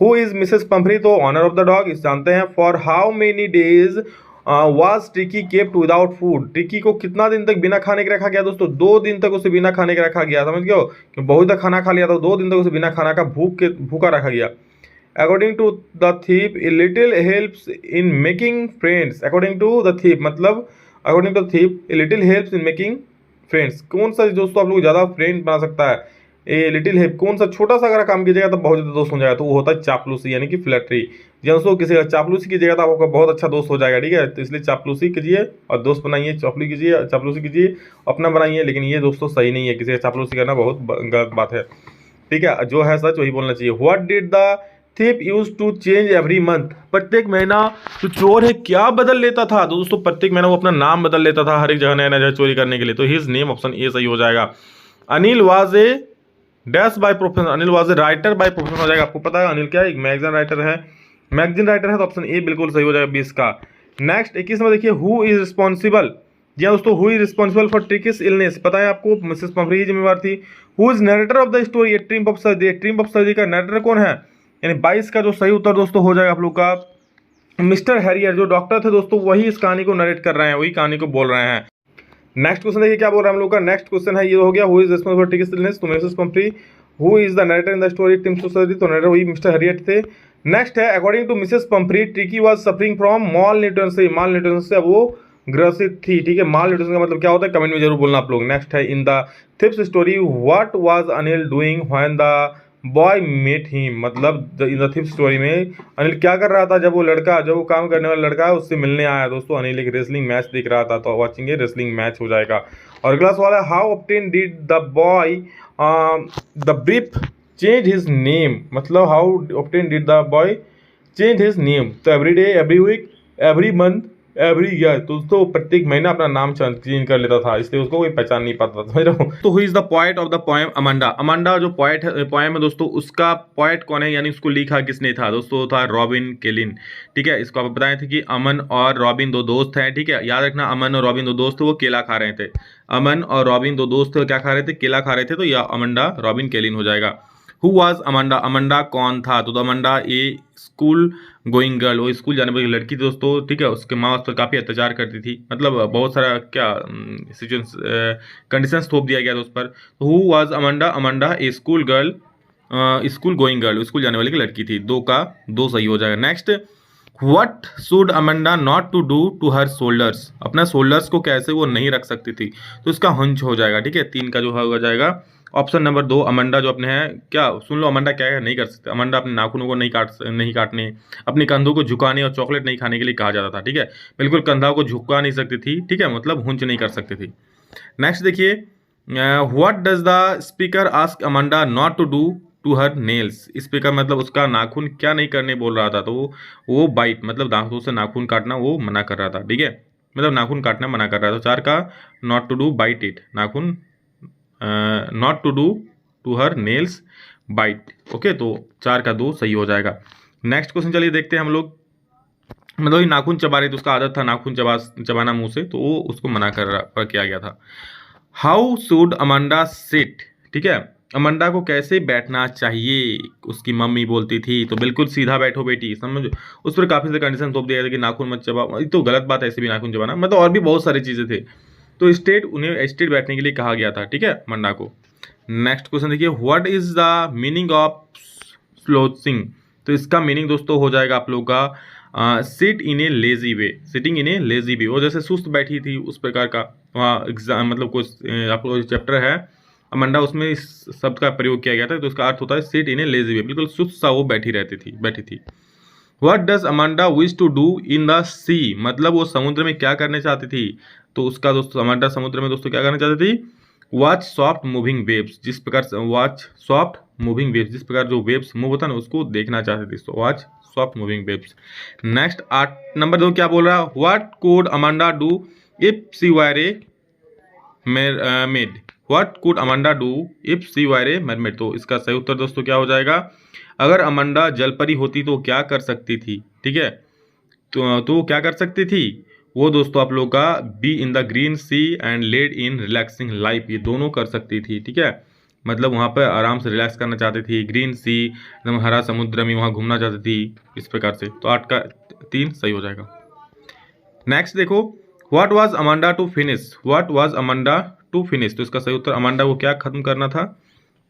हु इज मिसेस पंपरी, तो ऑनर ऑफ द डॉग इस जानते हैं। For how many days was tricky kept without food, tricky को कितना दिन तक बिना खाने के रखा गया दोस्तों, 2 दिन तक उसे बिना खाने के रखा गया, समझ गए, कि बहुत तक खाना खा लिया था, 2 दिन तक उसे बिना खाना का भूखा रखा गया। According to the thief a little helps in making friends, according to the thief मतलब according to the thief a little helps in making friends, कौन सा दोस्तों आप लोग ज़्यादा फ्रेंड बना सकता है, ए लिटिल हेल्प, कौन सा छोटा सा अगर काम कीजिएगा तो बहुत ज़्यादा दोस्त हो जाएगा, तो वो होता है चापलूसी यानी कि फ्लैटरी। दोस्तों किसी का चापलूसी कीजिएगा तो आपका बहुत अच्छा दोस्त हो जाएगा, ठीक है। तो इसलिए चापलूसी कीजिए और दोस्त बनाइए, चापलूसी कीजिए अपना बनाइए, लेकिन ये दोस्तों सही नहीं है, किसी का चापलूसी करना बहुत गलत बात है, ठीक है। जो है सच वही बोलना चाहिए। What did the thief use to change every month, प्रत्येक महीना जो चोर है क्या बदल लेता था, तो दोस्तों प्रत्येक महीना वो अपना नाम बदल लेता था हर एक जगह नया नया चोरी करने के लिए। तो हिज नेम ऑप्शन ए सही हो जाएगा। Anil was a dash by profession, Anil was a writer by profession हो जाएगा। आपको पता है अनिल क्या है, एक मैगजीन राइटर है, तो ऑप्शन ए बिल्कुल सही हो जाएगा 20 का। नेक्स्ट 21 में देखिए, हु इज रिस्पॉन्सिबल, जी हाँ दोस्तों, who is responsible for Tricki's illness, पता है आपको मिसेस पंफरी ही जिम्मेवार थी। Who is narrator of the story, triumph of surgery, triumph of surgery का नरेटर कौन है, यानी 22 का जो सही उत्तर दोस्तों हो जाएगा आप लोग का मिस्टर हैरियर, जो डॉक्टर थे दोस्तों वही इस कहानी को नरेट कर रहे हैं, वही कहानी को बोल रहे हैं। नेक्स्ट क्वेश्चन देखिए क्या बोल रहा है हम लोग का, नेक्स्ट क्वेश्चन है ये हो गया, who is responsible for Tricki's illness, तो Mrs Pumphrey. Who is the narrator in the story, triumph of surgery, तो नरेटर वही मिस्टर हैरियर थे। नेक्स्ट है, according to Mrs Pumphrey Tricki was suffering from malnutrition से वो ग्रसित थी, ठीक है। माल न्यूट्रिशन का मतलब क्या होता है कमेंट में जरूर बोलना आप लोग। नेक्स्ट है, in the thief's story what was Anil doing when the boy met him, मतलब इन द थिप स्टोरी में अनिल क्या कर रहा था जब वो काम करने वाला लड़का है उससे मिलने आया। दोस्तों अनिल एक रेसलिंग मैच देख रहा था, तो वॉचिंग ए रेसलिंग मैच हो जाएगा। और अगला सवाल है, how often did the boy the ब्रीफ चेंज हिज नेम, मतलब how often did the boy change his name, तो every day, every week, every month, every year, तो दोस्तों प्रत्येक महीना अपना नाम चेंज कर लेता था, इसलिए उसको कोई पहचान नहीं पाता था, समझ रहे हो। तो who is the poet of the poem Amanda, Amanda जो पोएम है दोस्तों उसका पोएट कौन है, यानी उसको लिखा किसने था, दोस्तों था रॉबिन केलिन, ठीक है। इसको आप बताए थे कि अमन और रॉबिन दो दोस्त हैं, ठीक है, याद रखना अमन और रॉबिन दो दोस्त थे, वो केला खा रहे थे। अमन और रॉबिन दो दोस्त थे, क्या खा रहे थे, केला खा रहे थे, तो यह अमांडा रॉबिन केलिन हो जाएगा। हु वाज अमांडा, अमांडा कौन था, तो अमांडा ए स्कूल गोइंग गर्ल, वो स्कूल जाने वाली लड़की थी दोस्तों, ठीक है। उसके माँ उस पर काफ़ी अत्याचार करती थी, मतलब बहुत सारा क्या सिचुएशंस कंडीशंस थोप दिया गया था उस पर। Who was Amanda, Amanda A school girl, school going girl, school जाने वाली की लड़की थी, 2 का 2 सही हो जाएगा। Next, what should Amanda not to do to her shoulders, अपना शोल्डर्स को कैसे वो नहीं रख सकती थी, तो इसका हंच हो जाएगा, ठीक है। 3 का जो हो जाएगा ऑप्शन नंबर 2, अमांडा जो अपने हैं क्या सुन लो, अमांडा क्या है नहीं कर सकते, अमांडा अपने नाखूनों को नहीं काटने, अपने कंधों को झुकाने और चॉकलेट नहीं खाने के लिए कहा जाता था, ठीक है। बिल्कुल कंधा को झुका नहीं सकती थी, ठीक है, मतलब हुंच नहीं कर सकती थी। नेक्स्ट देखिए, what does the speaker ask Amanda not to do to her nails, speaker मतलब उसका नाखून क्या नहीं करने बोल रहा था, तो वो बाइट मतलब दांतों से नाखून काटना वो मना कर रहा था, ठीक है, मतलब नाखून काटना मना कर रहा था। 4 का not to do bite it, नाखून not to do to her nails bite, okay, तो 4 का 2 सही हो जाएगा। नेक्स्ट क्वेश्चन चलिए देखते हैं हम लोग, मतलब ये नाखून चबा रही थी, उसका आदत था नाखून चबाना मुंह से, तो वो उसको मना कर किया गया था। हाउ शुड अमांडा सिट, ठीक है, अमांडा को कैसे बैठना चाहिए, उसकी मम्मी बोलती थी, तो बिल्कुल सीधा बैठो बेटी, समझ। उस पर काफ़ी सारे कंडीशन थोप दिया था कि नाखून मत चबा, तो गलत बात है, ऐसे भी नाखून चबाना, मतलब और भी बहुत सारी चीज़ें थे, तो उन्हें स्ट्रेट बैठने के लिए कहा गया था, ठीक है, मंडा को। नेक्स्ट क्वेश्चन देखिए, what is the meaning of slouching, तो इसका मीनिंग दोस्तों हो जाएगा आप लोग का sit in a lazy way, sitting in a lazy way, वो जैसे सुस्त बैठी थी उस प्रकार का वहाँ एग्जाम, मतलब कुछ आप लोग चैप्टर है अमांडा, उसमें इस शब्द का प्रयोग किया गया था, तो इसका अर्थ होता है सिट इन ए लेजी वे, बिल्कुल सुस्त सा वो बैठी थी। What does Amanda wish to do in the sea, मतलब वो समुद्र में क्या करने चाहती थी, तो उसका दोस्तों अमांडा समुद्र में दोस्तों क्या करना चाहती थी, वॉच सॉफ्ट मूविंग वेव्स, जिस प्रकार जिस प्रकार जो वेव्स मूव होता है ना उसको देखना चाहती थी, तो watch soft moving waves. Next 8 number 2 क्या बोल रहा है, what could Amanda do if she were a maid, what could Amanda do if she were a mermaid, तो इसका सही उत्तर दोस्तों क्या हो जाएगा, अगर अमांडा जलपरी होती तो क्या कर सकती थी, ठीक है, तो क्या कर सकती थी वो दोस्तों आप लोग का be in the green sea and led in relaxing life, ये दोनों कर सकती थी, ठीक है, मतलब वहाँ पर आराम से रिलैक्स करना चाहती थी, ग्रीन सी एकदम हरा समुद्र में वहाँ घूमना चाहती थी, इस प्रकार से, तो 8 का 3 सही हो जाएगा। नेक्स्ट देखो, what was Amanda to finish, what was Amanda to finish, तो इसका सही उत्तर अमांडा को क्या खत्म करना था,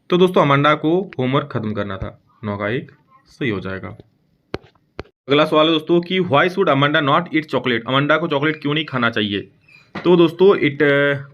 तो दोस्तों अमांडा को होमवर्क खत्म करना था, 9 का 1 सही हो जाएगा। अगला सवाल है दोस्तों कि why should Amanda not eat chocolate, Amanda को चॉकलेट क्यों नहीं खाना चाहिए, तो दोस्तों इट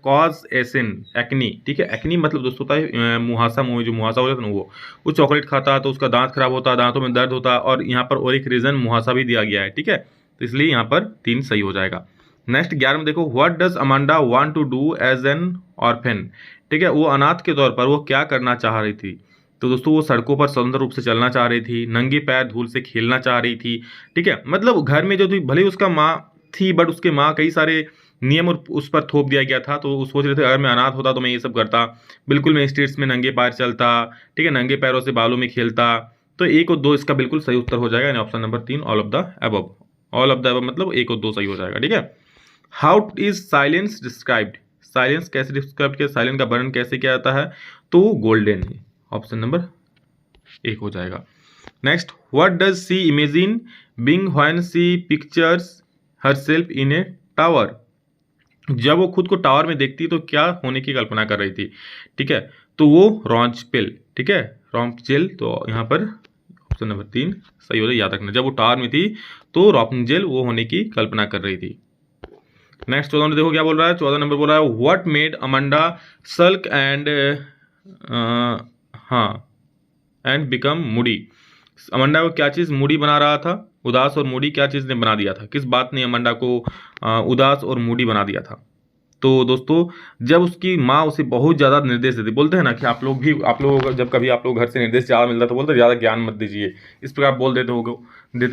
कॉज एसिन एक्नी, ठीक है। एक्नी मतलब दोस्तों होता है मुहासा, मुंह में जो मुहासा हो जाता है ना वो चॉकलेट खाता है तो उसका दांत खराब होता है, दांतों में दर्द होता है, और यहाँ पर और एक रीजन मुहासा भी दिया गया है, ठीक है। तो इसलिए यहाँ पर 3 सही हो जाएगा। नेक्स्ट 11 में देखो, what does Amanda want to do as an orphan, ठीक है। वो अनाथ के तौर पर वो क्या करना चाह रही थी। तो दोस्तों वो सड़कों पर स्वतंत्र रूप से चलना चाह रही थी, नंगे पैर धूल से खेलना चाह रही थी, ठीक है। मतलब घर में जो थी भले ही उसका माँ थी, बट उसके माँ कई सारे नियम और उस पर थोप दिया गया था, तो वो सोच रहे थे अगर मैं अनाथ होता तो मैं ये सब करता, बिल्कुल मैं स्ट्रीट्स में नंगे पैर चलता, ठीक है, नंगे पैरों से बालों में खेलता। तो 1 और 2 इसका बिल्कुल सही उत्तर हो जाएगा, यानी option number 3 all of the above. All of the above मतलब 1 और 2 सही हो जाएगा, ठीक है। How is silence described, silence कैसे डिस्क्राइब किया, साइलेंस का वर्णन कैसे किया जाता है, तो गोल्डन है, ऑप्शन नंबर 1 हो जाएगा। Next, what does she imagine being when she pictures herself in a tower, जब वो खुद को टावर में देखती तो क्या होने की कल्पना कर रही थी, ठीक है। तो वो रॉन्चपेल, ठीक है, रॉन्चेल, तो यहाँ पर ऑप्शन नंबर 3 सही हो जाए, याद रखना। जब वो टावर में थी तो रॉन्चेल वो होने की कल्पना कर रही थी। नेक्स्ट 14 में देखो क्या बोल रहा है, 14 नंबर बोल रहा है, व्हाट मेड अमांडा सल्क एंड हाँ एंड बिकम मूडी, अमांडा को क्या चीज़ मूडी बना रहा था, उदास और मूडी क्या चीज़ ने बना दिया था, किस बात ने अमांडा को उदास और मूडी बना दिया था। तो दोस्तों जब उसकी माँ उसे बहुत ज़्यादा निर्देश देती, बोलते हैं ना कि आप लोग जब कभी आप लोग घर से निर्देश ज़्यादा मिलता तो बोलते ज़्यादा ज्ञान मत दीजिए, इस प्रकार बोल देते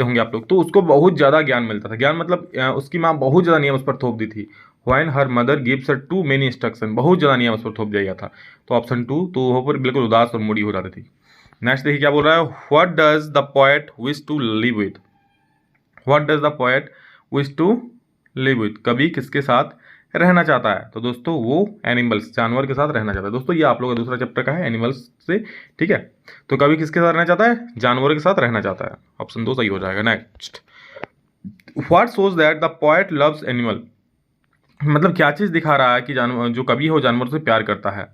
होंगे आप लोग। तो उसको बहुत ज़्यादा ज्ञान मिलता था, ज्ञान मतलब उसकी माँ बहुत ज़्यादा नियम उस पर थोप दी थी। Whine her mother gives her too many instruction, बहुत ज़्यादा नियम उस पर थोप दिया गया था। तो ऑप्शन 2 तो वहाँ पर बिल्कुल उदास और मूडी हो जाती थी। नेक्स्ट देखिए क्या बोल रहा है, what does the poet wish to live with, what does the poet wish to live with, कवि किसके साथ रहना चाहता है। तो दोस्तों वो एनिमल्स, जानवर के साथ रहना चाहता है। दोस्तों ये आप लोगों का दूसरा चैप्टर का है एनिमल्स से, ठीक है। तो कवि किसके साथ रहना चाहता है, जानवरों के साथ रहना चाहता है, ऑप्शन 2 सही हो जाएगा। Next, what shows that the poet loves animal, मतलब क्या चीज़ दिखा रहा है कि जानवर, जो कवि है वो जानवरों से प्यार करता है।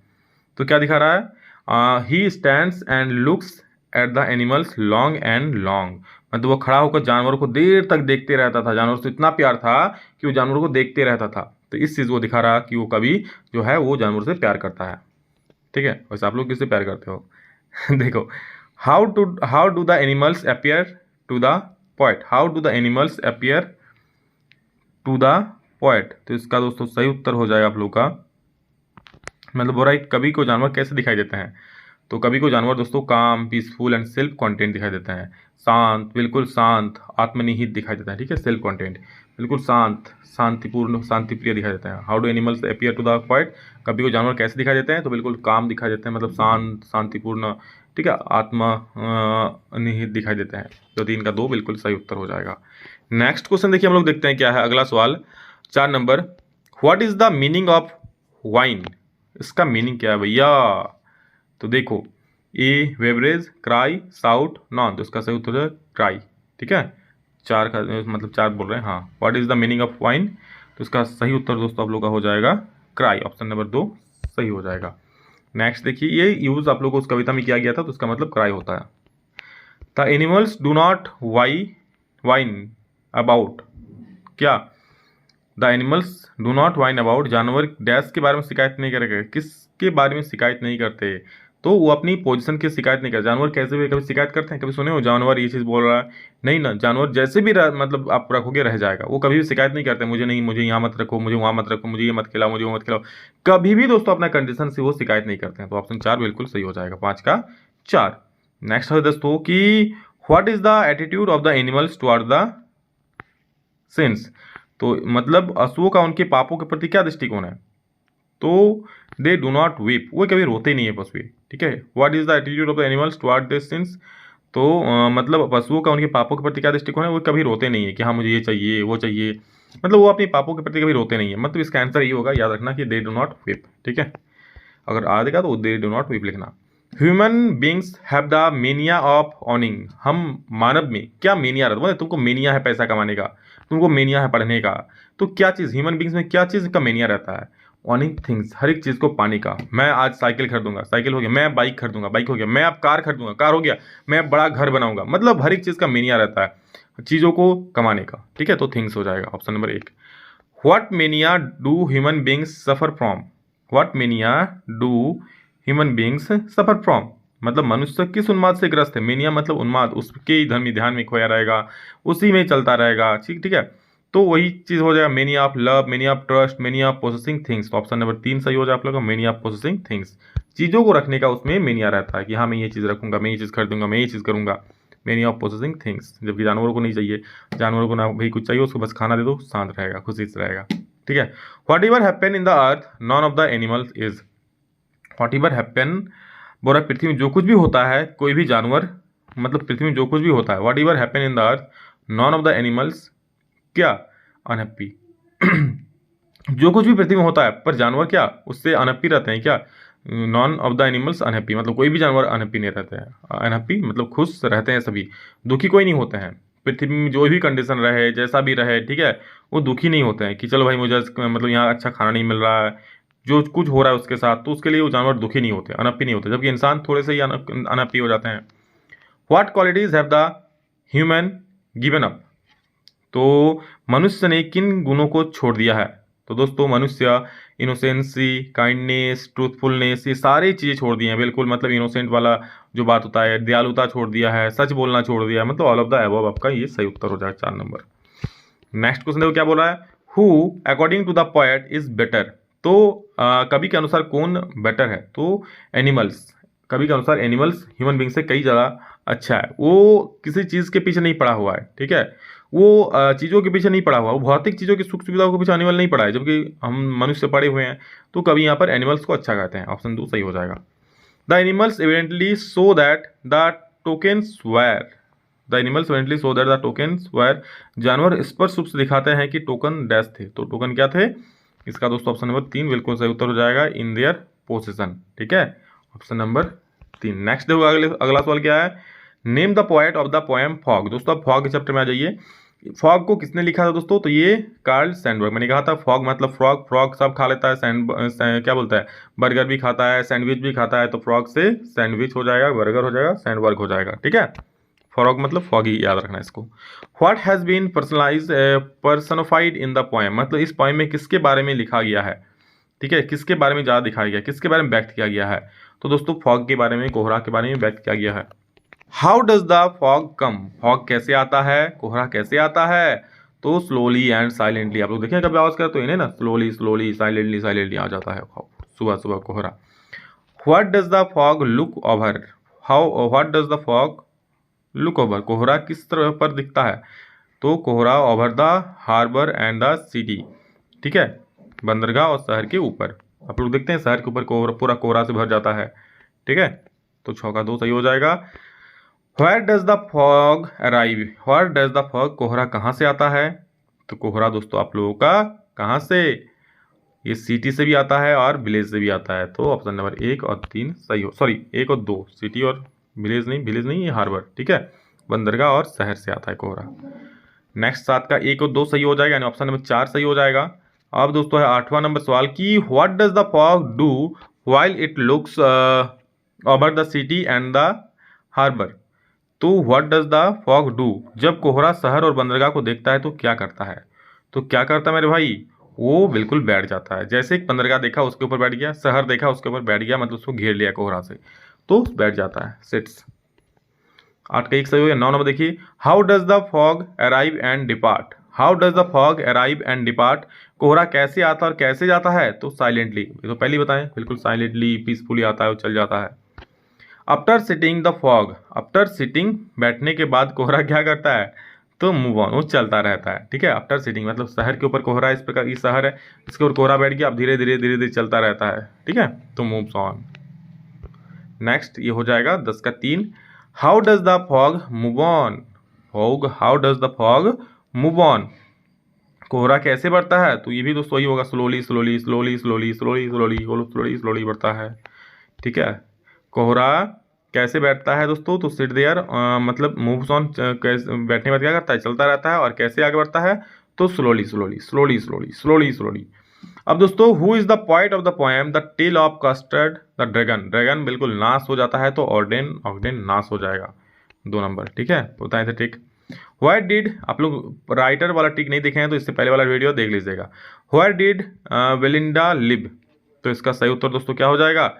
तो क्या दिखा रहा है, he stands and looks at the animals long and long, मतलब वो खड़ा होकर जानवरों को देर तक देखते रहता था, जानवरों से इतना प्यार था कि वो जानवरों को देखते रहता था। तो इस चीज़ को दिखा रहा कि वो कवि जो है वो जानवरों से प्यार करता है, ठीक है। वैसे आप लोग किससे प्यार करते हो देखो, how do the animals appear to the poet, how do the animals appear to the poet, तो इसका दोस्तों सही उत्तर हो जाएगा आप लोग का, मतलब बोल रहा है कवि को जानवर कैसे दिखाई देते हैं। तो कवि को जानवर दोस्तों काम, पीसफुल एंड सेल्फ कॉन्टेंट दिखाई देते हैं, शांत, बिल्कुल शांत, आत्मनिहित दिखाई देता है, ठीक है। सेल्फ कॉन्टेंट बिल्कुल शांत, शांतिपूर्ण, शांतिप्रिय दिखाई देते हैं। How do animals appear to the poet, कवि को जानवर कैसे दिखाई देते हैं, तो बिल्कुल काम दिखाई देते हैं, मतलब शांत, शांतिपूर्ण, ठीक है, आत्मा निहित दिखाई देते हैं। तो 3 का 2 बिल्कुल सही उत्तर हो जाएगा। नेक्स्ट क्वेश्चन देखिए हम लोग देखते हैं क्या है, अगला सवाल 4 number, what is the meaning of wine, इसका मीनिंग क्या है भैया। तो देखो, ए बेवरेज, क्राई, साउट, नॉन, तो इसका सही उत्तर है क्राई, ठीक है। 4 का मतलब 4 बोल रहे हैं, हाँ। What is the meaning of wine, तो इसका सही उत्तर दोस्तों आप लोग का हो जाएगा क्राई, ऑप्शन नंबर 2 सही हो जाएगा। नेक्स्ट देखिए, ये यूज आप लोग को उस कविता में किया गया था, तो इसका मतलब क्राई होता है। The animals do not whine about, क्या, the animals do not whine about, जानवर डैश के बारे में शिकायत नहीं करेंगे, किसके बारे में शिकायत नहीं करते, तो वो अपनी पोजीशन की शिकायत नहीं करते। जानवर कैसे भी कभी शिकायत करते हैं, कभी सुने हो जानवर ये चीज़ बोल रहा है, नहीं ना, जानवर जैसे भी मतलब आप रखोगे रह जाएगा, वो कभी भी शिकायत नहीं करते, मुझे नहीं, मुझे यहाँ मत रखो, मुझे वहाँ मत रखो, मुझे ये मत खिलाओ, मुझे वो मत खिलाओ, कभी भी दोस्तों अपना कंडीशन से वो शिकायत नहीं करते हैं। तो ऑप्शन 4 बिल्कुल सही हो जाएगा, 5 का 4। नेक्स्ट है दोस्तों कि what is the attitude of the animals toward the sins, तो मतलब पशुओं का उनके पापों के प्रति क्या दृष्टिकोण है, तो दे डू नॉट वीप, वो कभी रोते नहीं है पशु, ठीक है। What is the attitude of the animals toward this since, तो मतलब पशुओं का उनके पापों के प्रति क्या दृष्टिकोण है, वो कभी रोते नहीं है कि हाँ मुझे ये चाहिए वो चाहिए, मतलब वो अपने पापों के प्रति कभी रोते नहीं है। मतलब इसका आंसर ये होगा, याद रखना कि दे डू नॉट वीप, ठीक है। अगर आ देगा तो दे डू नॉट वीप लिखना। Human beings have the mania of ऑनिंग, हम मानव में क्या मेनिया रहता है, तुमको मेनिया है पैसा कमाने का, तुमको मेनिया है पढ़ने का, तो क्या चीज़ ह्यूमन बींग्स में क्या चीज़ का मेनिया रहता है, ऑनिंग थिंग्स, हर एक चीज़ को पाने का। मैं आज साइकिल खरीदूंगा, साइकिल हो गया, मैं बाइक खरीदूंगा, बाइक हो गया, मैं अब कार खरीदूंगा, कार हो गया, मैं अब बड़ा घर बनाऊंगा, मतलब हर एक चीज़ का मेनिया रहता है चीज़ों को कमाने का, ठीक है। तो थिंग्स हो जाएगा option number 1। What mania do human beings suffer from, what mania do human beings suffer from, मतलब मनुष्य किस उन्माद से ग्रस्त है। मेनिया मतलब उन्माद, उसके ही ध्यान में खोया रहेगा, उसी में चलता रहेगा। ठीक ठीक है, तो वही चीज हो जाएगा mania of love, mania of trust, mania of possessing things. तो ऑप्शन नंबर 3 सही हो जाए आप लोगों का, मेनिया ऑफ पोसेसिंग थिंग्स। चीजों को रखने का उसमें मेनिया रहता है कि हाँ मैं ये चीज रखूंगा, मैं ये चीज खरीदूंगा, मैं ये चीज करूंगा, मेनिया ऑफ पोसेसिंग थिंग्स। जबकि जानवरों को नहीं चाहिए, जानवरों को ना भाई कुछ चाहिए, उसको बस खाना दे दो, शांत रहेगा, खुशी से रहेगा। ठीक है, what ever happen in the earth none of the animals is, what ever happen बोला पृथ्वी में जो कुछ भी होता है, कोई भी जानवर, मतलब पृथ्वी में जो कुछ भी होता है, what ever happen in the earth none of the animals, क्या अनहैप्पी। जो कुछ भी पृथ्वी में होता है पर जानवर क्या उससे अनहैप्पी रहते हैं क्या, none of the animals unhappy, मतलब कोई भी जानवर अनहैप्पी नहीं रहते हैं। अनहैप्पी मतलब खुश रहते हैं सभी, दुखी कोई नहीं होते हैं। पृथ्वी में जो भी कंडीशन रहे, जैसा भी रहे, ठीक है, वो दुखी नहीं होते हैं कि चलो भाई मुझे मतलब यहाँ अच्छा खाना नहीं मिल रहा है, जो कुछ हो रहा है उसके साथ, तो उसके लिए वो जानवर दुखी नहीं होते, अनहैप्पी नहीं होते। जबकि इंसान थोड़े से ही अनहैप्पी हो जाते हैं। What qualities have the human given up, तो मनुष्य ने किन गुणों को छोड़ दिया है। तो दोस्तों मनुष्य इनोसेंसी, काइंडनेस, ट्रूथफुलनेस, ये सारी चीज़ें छोड़ दी हैं बिल्कुल। मतलब इनोसेंट वाला जो बात होता है, दयालुता छोड़ दिया है, सच बोलना छोड़ दिया है, मतलब ऑल ऑफ द अबव आपका ये सही उत्तर हो जाएगा 4 नंबर। नेक्स्ट क्वेश्चन देखो क्या बोल रहा है, who according to the poet is better, तो कवि के अनुसार कौन बेटर है, तो एनिमल्स, कवि के अनुसार एनिमल्स ह्यूमन बींग से कई ज़्यादा अच्छा है। वो किसी चीज़ के पीछे नहीं पड़ा हुआ है, ठीक है, वो चीज़ों के पीछे नहीं पड़ा हुआ, वो भौतिक चीज़ों की सुख सुविधाओं के पीछे एनिमल नहीं पड़ा है, जबकि हम मनुष्य पड़े हुए हैं। तो कभी यहाँ पर एनिमल्स को अच्छा कहते हैं, ऑप्शन 2 सही हो जाएगा। The animals evidently so that the tokens were, the animals evidently so that the tokens were, जानवर स्पष्ट रूप से दिखाते हैं कि टोकन डैश थे। तो टोकन क्या थे, इसका दोस्तों ऑप्शन नंबर 3 बिल्कुल सही उत्तर हो जाएगा, इन देयर पोसेशन। ठीक है, ऑप्शन नंबर 3। नेक्स्ट देखो अगला सवाल क्या है, name the poet of the poem fog. दोस्तों आप फॉग के चैप्टर में आ जाइए। फॉग को किसने लिखा था दोस्तों, तो ये कार्ल सैंडबर्ग। मैंने कहा था फॉग मतलब फ्रॉग, फ्रॉग सब खा लेता है, क्या बोलता है, बर्गर भी खाता है, सैंडविच भी खाता है, तो फ्रॉग से सैंडविच हो जाएगा, बर्गर हो जाएगा, सैंडबर्ग हो जाएगा। ठीक है, फ्रॉग मतलब फॉगी, याद रखना इसको। What has been personified in the poem, मतलब इस पोएम में किसके बारे में लिखा गया है, ठीक है, किसके बारे में ज़्यादा दिखाया गया, किसके बारे में व्यक्त किया गया है। तो दोस्तों फॉग के बारे में, कोहरा के बारे में व्यक्त किया गया है। How does the fog come, fog कैसे आता है, कोहरा कैसे आता है, तो स्लोली एंड साइलेंटली। आप लोग देखें कभी आवाज करें तो इन्हें ना स्लोली स्लोली साइलेंटली साइलेंटली आ जाता है सुबह सुबह कोहरा। What does the fog look over, how what does the fog look over, कोहरा किस तरह पर दिखता है, तो कोहरा over the harbour and the city, ठीक है, बंदरगाह और शहर के ऊपर। आप लोग देखते हैं शहर के ऊपर पूरा कोहरा से भर जाता है। ठीक है, तो 6 का 2 सही हो जाएगा। Where does the fog arrive? Where does the fog, कोहरा कहाँ से आता है, तो कोहरा दोस्तों आप लोगों का कहाँ से, ये सिटी से भी आता है और विलेज से भी आता है। तो ऑप्शन नंबर 1 और 3 सही हो, सॉरी 1 और 2, सिटी और विलेज नहीं, विलेज नहीं, ये हार्बर, ठीक है, बंदरगाह और शहर से आता है कोहरा। नेक्स्ट 7 का 1 और 2 सही हो जाएगा, यानी ऑप्शन नंबर 4 सही हो जाएगा। अब दोस्तों है 8वां नंबर सवाल कि what does the fog do while it looks over the city and the harbour, तो what does the fog do, जब कोहरा शहर और बंदरगाह को देखता है तो क्या करता है, तो क्या करता है मेरे भाई, वो बिल्कुल बैठ जाता है। जैसे एक बंदरगाह देखा उसके ऊपर बैठ गया, शहर देखा उसके ऊपर बैठ गया, मतलब उसको घेर लिया कोहरा से, तो बैठ जाता है, सिट्स। 8 का 1 सही हो गया। 9 नंबर देखिए, how does the fog arrive and depart, how does the fog arrive and depart, कोहरा कैसे आता और कैसे जाता है, तो साइलेंटली, ये तो पहले ही बताएं, बिल्कुल साइलेंटली पीसफुली आता है और चल जाता है। After sitting the fog, after sitting बैठने के बाद कोहरा क्या करता है, तो मूव ऑन, वो चलता रहता है। ठीक है, आफ्टर सिटिंग मतलब शहर के ऊपर कोहरा, इस प्रकार ये शहर है, इसके ऊपर कोहरा बैठ गया, अब धीरे धीरे धीरे धीरे चलता रहता है। ठीक है, तो मूव्स ऑन। नेक्स्ट ये हो जाएगा 10 का 3, how does the fog move on, fog how does the fog move on, कोहरा कैसे बढ़ता है, तो ये भी दोस्तों वही होगा, slowly slowly slowly slowly slowly slowly slowly slowly बढ़ता है। ठीक है, कोहरा कैसे बैठता है दोस्तों, तो सिट देयर मतलब मूव्स ऑन, बैठने के बाद क्या करता है, चलता रहता है, और कैसे आगे बढ़ता है, तो slowly slowly slowly slowly slowly slowly. अब दोस्तों who is the point of the poem the tale of Custard the dragon, dragon बिल्कुल नाश हो जाता है, तो ऑर्डेन ऑगडेन नाश हो जाएगा, 2 नंबर। ठीक है, बताए थे ठीक। व्हाई डिड, आप लोग राइटर वाला टिक नहीं देखे हैं तो इससे पहले वाला वीडियो देख लीजिएगा। व्हाई डिड बेलिंडा लिव, तो इसका सही उत्तर दोस्तों क्या हो जाएगा,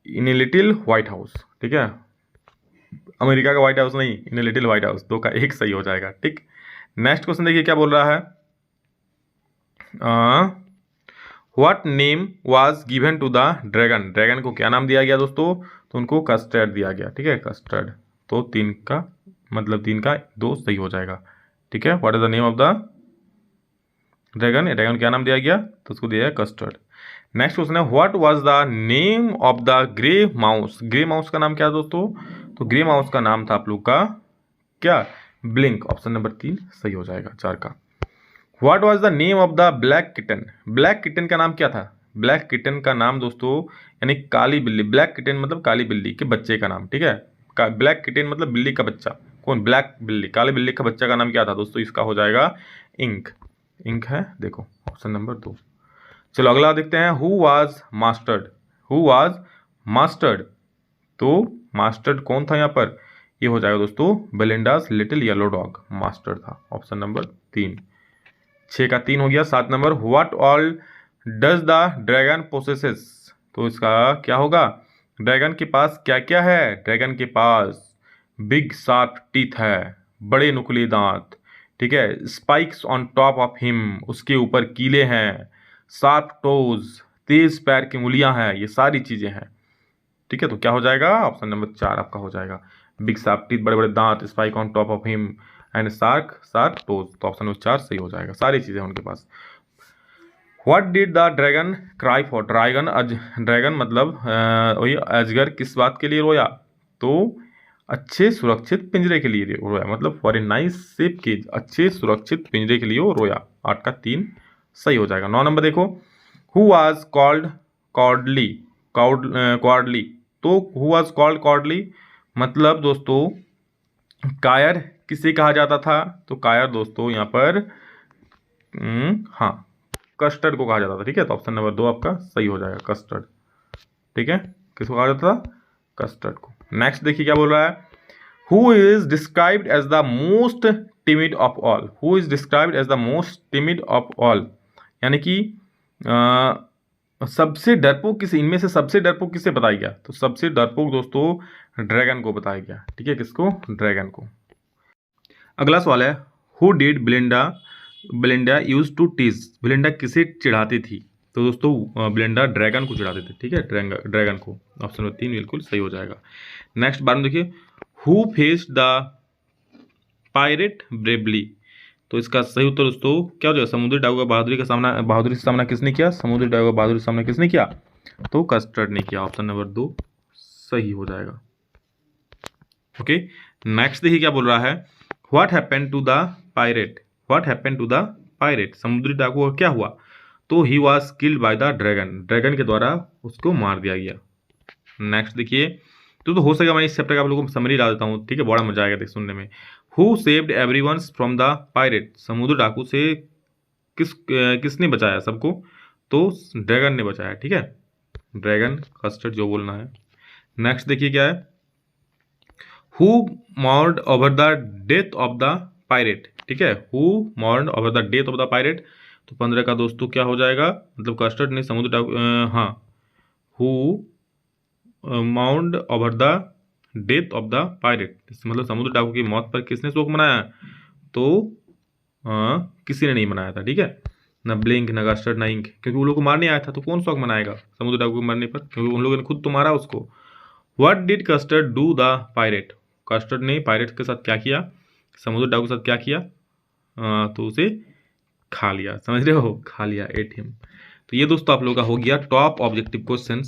इन ए लिटिल व्हाइट हाउस। ठीक है, अमेरिका का व्हाइट हाउस नहीं, इन ए लिटिल व्हाइट हाउस, दो का एक सही हो जाएगा। ठीक, नेक्स्ट क्वेश्चन देखिए क्या बोल रहा है, what name was given to the dragon, dragon को क्या नाम दिया गया दोस्तों, तो उनको कस्टर्ड दिया गया। ठीक है, कस्टर्ड, तो तीन का मतलब तीन का दो सही हो जाएगा। ठीक है, what is the name of the dragon, dragon क्या नाम दिया गया, तो उसको दिया है कस्टर्ड। नेक्स्ट क्वेश्चन है, what was the name of the grey mouse, grey mouse का नाम क्या है दोस्तों, तो ग्रे माउस का नाम था आप लोग का क्या, ब्लिंक। ऑप्शन नंबर 3 सही हो जाएगा 4 का। What was the name of the black kitten, black kitten का नाम क्या था, ब्लैक किटन का नाम दोस्तों यानी काली बिल्ली, ब्लैक किटन मतलब काली बिल्ली के बच्चे का नाम। ठीक है, ब्लैक किटन मतलब बिल्ली का बच्चा, कौन, ब्लैक बिल्ली, काली बिल्ली का बच्चा का नाम क्या था दोस्तों, इसका हो जाएगा इंक, इंक है देखो ऑप्शन नंबर 2। चलो अगला देखते हैं, who was mastered, who was mastered, तो मास्टर्ड कौन था यहाँ पर, ये हो जाएगा दोस्तों बेलिंडास लिटिल येलो डॉग, मास्टर्ड था। ऑप्शन नंबर 3, 6 का 3 हो गया। 7 number, what all does the dragon possesses, तो इसका क्या होगा, ड्रैगन के पास क्या क्या है, ड्रैगन के पास बिग शार्प टीथ है, बड़े नुकीले दांत। ठीक है, spikes on top of him, उसके ऊपर कीले हैं, शार्प टोज, तेज पैर की उंगलियां हैं, ये सारी चीजें हैं। ठीक है, तो क्या हो जाएगा, ऑप्शन नंबर 4 आपका हो जाएगा, बिग शार्प टीथ, बड़े बड़े दांत, spike on top of him and sharp toes, तो ऑप्शन नंबर 4 सही हो जाएगा, सारी चीजें उनके पास। What did the dragon cry for, dragon dragon मतलब वही अजगर किस बात के लिए रोया, तो अच्छे सुरक्षित पिंजरे के लिए रोया, मतलब for a nice safe cage, अच्छे सुरक्षित पिंजरे के लिए वो रोया। 8 का 3 सही हो जाएगा। 9 नंबर देखो, who was called cordially, cordially, तो हु वाज कॉल्ड कॉर्डली मतलब दोस्तों कायर किसे कहा जाता था, तो कायर दोस्तों यहाँ पर हाँ कस्टर्ड को कहा जाता था। ठीक है, तो ऑप्शन नंबर 2 आपका सही हो जाएगा, कस्टर्ड। ठीक है, किसको कहा जाता था, कस्टर्ड को। नेक्स्ट देखिए क्या बोल रहा है, who is described as the most timid of all, who is described as the most timid of all, यानी कि सबसे डरपोक किसे, इनमें से सबसे डरपोक किसे बताया गया, तो सबसे डरपोक दोस्तों ड्रैगन को बताया गया। ठीक है, किसको, ड्रैगन को। अगला सवाल है, who did Belinda use to tease, Belinda किसे चिढ़ाती थी, तो दोस्तों बेलिंडा ड्रैगन को चिढ़ाते थे। ठीक है, ड्रैगन को, ऑप्शन नंबर 3 बिल्कुल सही हो जाएगा। नेक्स्ट बार में देखिए, who faced the pirate bravely, तो इसका सही उत्तर दोस्तों क्या हो जाएगा, समुद्री डाकू का बहादुरी से सामना किसने किया, समुद्री डाकू का बहादुरी से सामना किसने किया, तो कस्टर्ड ने किया। ऑप्शन नंबर 2 सही हो जाएगा। ओके, नेक्स्ट देखिए क्या बोल रहा है, what happened to the pirate, what happened to the pirate, समुद्री डाकू का क्या हुआ, तो he was killed by the dragon, dragon के द्वारा उसको मार दिया गया। नेक्स्ट देखिए, तो हो सकेगा मैं इस चैप्टर का आप लोगों को समरी ला देता हूँ। ठीक है, बड़ा मजा आएगा देख सुनने में। Who saved everyone from the pirate, समुद्र डाकू से किसने बचाया सबको, तो ड्रैगन ने बचाया। ठीक है, ड्रैगन, कस्टर्ड जो बोलना है। नेक्स्ट देखिए क्या है, who mourned over the death of the pirate, ठीक है, who mourned over the death of the pirate, तो 15 का दोस्तों क्या हो जाएगा, मतलब कस्टर्ड ने समुद्र डाकू, हाँ, who mound over the death of the pirate, मतलब समुद्र डाकू की मौत पर किसने शोक मनाया, तो किसी ने नहीं मनाया था। ठीक है, ना ब्लिंक, ना कस्टर्ड, ना इंक, क्योंकि उन लोगों को मारने आया था, तो कौन शोक मनाएगा समुद्र डाकू को मरने पर, क्योंकि उन लोगों ने खुद तो मारा उसको। What did custard do the pirate, custard ने पायरेट के साथ क्या किया, समुद्र डाकू के साथ क्या किया, तो उसे खा लिया, समझ रहे हो, खा लिया, एट हिम। तो ये दोस्तों आप लोगों का हो गया टॉप ऑब्जेक्टिव क्वेश्चंस।